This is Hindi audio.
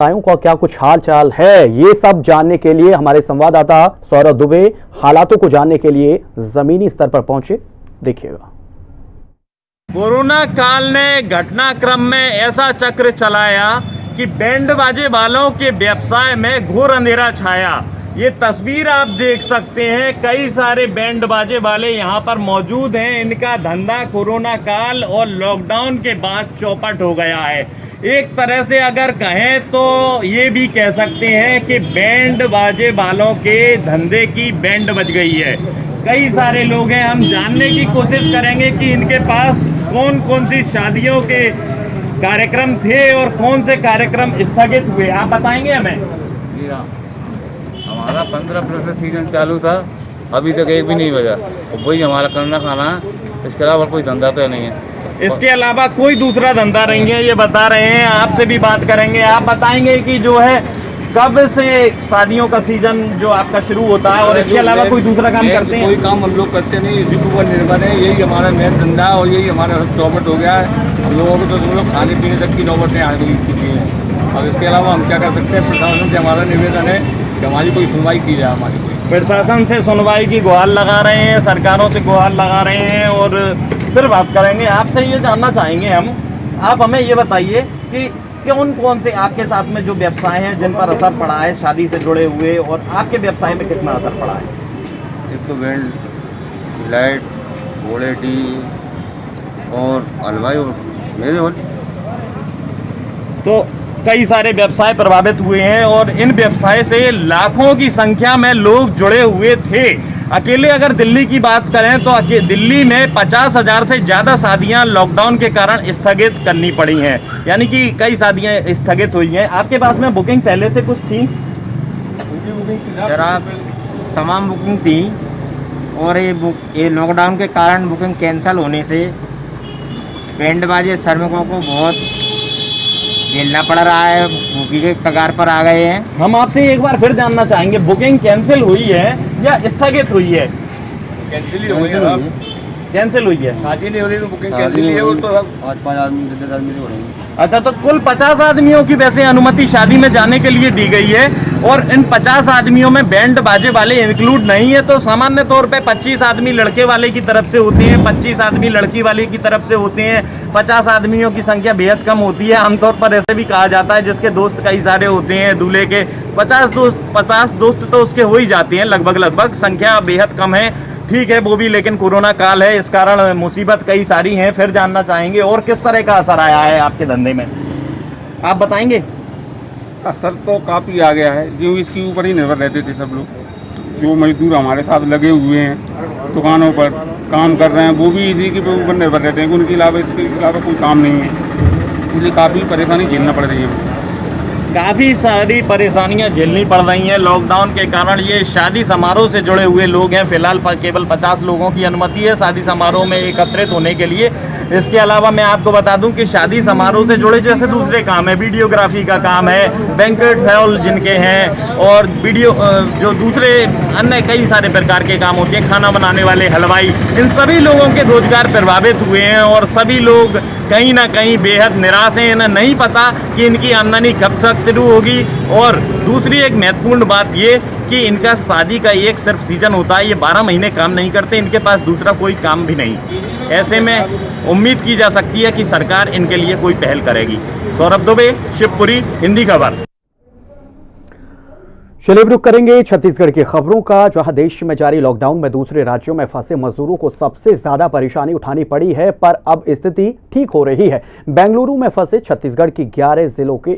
का क्या कुछ हाल चाल है, ये सब जानने के लिए हमारे संवाददाता सौरभ दुबे हालातों को जानने के लिए जमीनी स्तर पर पहुंचे। देखिएगा। कोरोना काल ने घटनाक्रम में ऐसा चक्र चलाया कि बैंड बाजे वालों के व्यवसाय में घोर अंधेरा छाया। ये तस्वीर आप देख सकते हैं, कई सारे बैंड बाजे वाले यहाँ पर मौजूद हैं। इनका धंधा कोरोना काल और लॉकडाउन के बाद चौपट हो गया है। एक तरह से अगर कहें तो ये भी कह सकते हैं कि बैंड बाजे वालों के धंधे की बैंड बज गई है। कई सारे लोग हैं, हम जानने की कोशिश करेंगे कि इनके पास कौन कौन सी शादियों के कार्यक्रम थे और कौन से कार्यक्रम स्थगित हुए, आप बताएंगे हमें? जी हाँ, हमारा 15 अप्रैल से सीजन चालू था, अभी तक एक भी नहीं बजा। वही हमारा करना खाना, इसके अलावा कोई धंधा तो नहीं है। इसके अलावा कोई दूसरा धंधा नहीं है, ये बता रहे हैं। आपसे भी बात करेंगे, आप बताएंगे कि जो है कब से शादियों का सीजन जो आपका शुरू होता है और इसके अलावा कोई दूसरा काम करते हैं? कोई काम हम लोग करते नहीं, इसी के ऊपर निर्भर है। यही हमारा मेन धंधा है और यही हमारा चौपट हो गया है। हम लोगों को तो हम लोग खाने पीने तक की नौबतें आ गई हैं। अब इसके अलावा हम क्या कर सकते हैं? प्रशासन से हमारा निवेदन है कि हमारी कोई सुनवाई की जाए। हमारी कोई प्रशासन से सुनवाई की गुहार लगा रहे हैं, सरकारों से गुहार लगा रहे हैं और फिर बात करेंगे। आपसे ये जानना चाहेंगे हम, आप हमें ये बताइए कि कौन कौन से आपके साथ में जो व्यवसाय हैं जिन पर असर पड़ा है शादी से जुड़े हुए, और आपके व्यवसाय में कितना असर पड़ा है? एक तो बैंड, लाइट, घोड़े टी और हलवाई और मेरे और तो कई सारे व्यवसाय प्रभावित हुए हैं और इन व्यवसाय से लाखों की संख्या में लोग जुड़े हुए थे। अकेले अगर दिल्ली की बात करें तो दिल्ली में 50,000 से ज़्यादा शादियां लॉकडाउन के कारण स्थगित करनी पड़ी हैं, यानी कि कई शादियां स्थगित हुई हैं। आपके पास में बुकिंग पहले से कुछ थी? जरा तमाम बुकिंग थी और ये लॉकडाउन के कारण बुकिंग कैंसिल होने से बैंड बाजे श्रमिकों को बहुत झेलना पड़ रहा है, भूखी के कगार पर आ गए हैं। हम आपसे एक बार फिर जानना चाहेंगे, बुकिंग कैंसिल हुई है या स्थगित हुई है? कैंसिल ही हुई है। कैंसिल हुई है, शादी नहीं हो रही तो बुकिंग कैंसिल ही है। वो तो 5 आदमी 10 आदमी हो रहे हैं। अच्छा, तो कुल 50 आदमियों की वैसे अनुमति शादी में जाने के लिए दी गई है और इन 50 आदमियों में बैंड बाजे वाले इंक्लूड नहीं है। तो सामान्य तौर पे 25 आदमी लड़के वाले की तरफ से होते हैं, 25 आदमी लड़की वाले की तरफ से होते हैं। 50 आदमियों की संख्या बेहद कम होती है। आमतौर पर ऐसे भी कहा जाता है जिसके दोस्त कई सारे होते हैं, दूल्हे के 50 दोस्त तो उसके हो ही जाते हैं, लगभग संख्या बेहद कम है। ठीक है वो भी, लेकिन कोरोना काल है, इस कारण मुसीबत कई सारी हैं। फिर जानना चाहेंगे और किस तरह का असर आया है आपके धंधे में, आप बताएंगे? असर तो काफ़ी आ गया है, जो इसके ऊपर ही निर्भर रहते थे सब लोग। जो मजदूर हमारे साथ लगे हुए हैं, दुकानों पर काम कर रहे हैं, वो भी इसी के ऊपर निर्भर रहते हैं। उनके अलावा इसके अलावा कोई काम नहीं है, इसलिए काफ़ी परेशानी झेलना पड़ रही है। काफ़ी सारी परेशानियां झेलनी पड़ रही हैं लॉकडाउन के कारण। ये शादी समारोह से जुड़े हुए लोग हैं, फिलहाल केवल 50 लोगों की अनुमति है शादी समारोह में एकत्रित होने के लिए। इसके अलावा मैं आपको बता दूं कि शादी समारोह से जुड़े जैसे दूसरे काम है, वीडियोग्राफी का काम है, बैंक्वेट हॉल जिनके हैं, और वीडियो जो दूसरे अन्य कई सारे प्रकार के काम होते हैं, खाना बनाने वाले, हलवाई, इन सभी लोगों के रोजगार प्रभावित हुए हैं और सभी लोग कहीं ना कहीं बेहद निराश हैं। इन्हें नहीं पता कि इनकी आमदनी कब तक शुरू होगी। और दूसरी एक महत्वपूर्ण बात ये कि इनका शादी का एक सिर्फ सीजन होता है, ये 12 महीने काम नहीं करते, इनके पास दूसरा कोई काम भी नहीं। ऐसे में उम्मीद की जा सकती है कि सरकार इनके लिए कोई पहल करेगी। सौरभ दुबे, शिवपुरी, हिंदी खबर। चलिए रुक करेंगे छत्तीसगढ़ की खबरों का, जहां देश में जारी लॉकडाउन में दूसरे राज्यों में फंसे मजदूरों को सबसे ज्यादा परेशानी उठानी पड़ी है, पर अब स्थिति ठीक हो रही है। बेंगलुरु में फंसे छत्तीसगढ़ की 11 जिलों के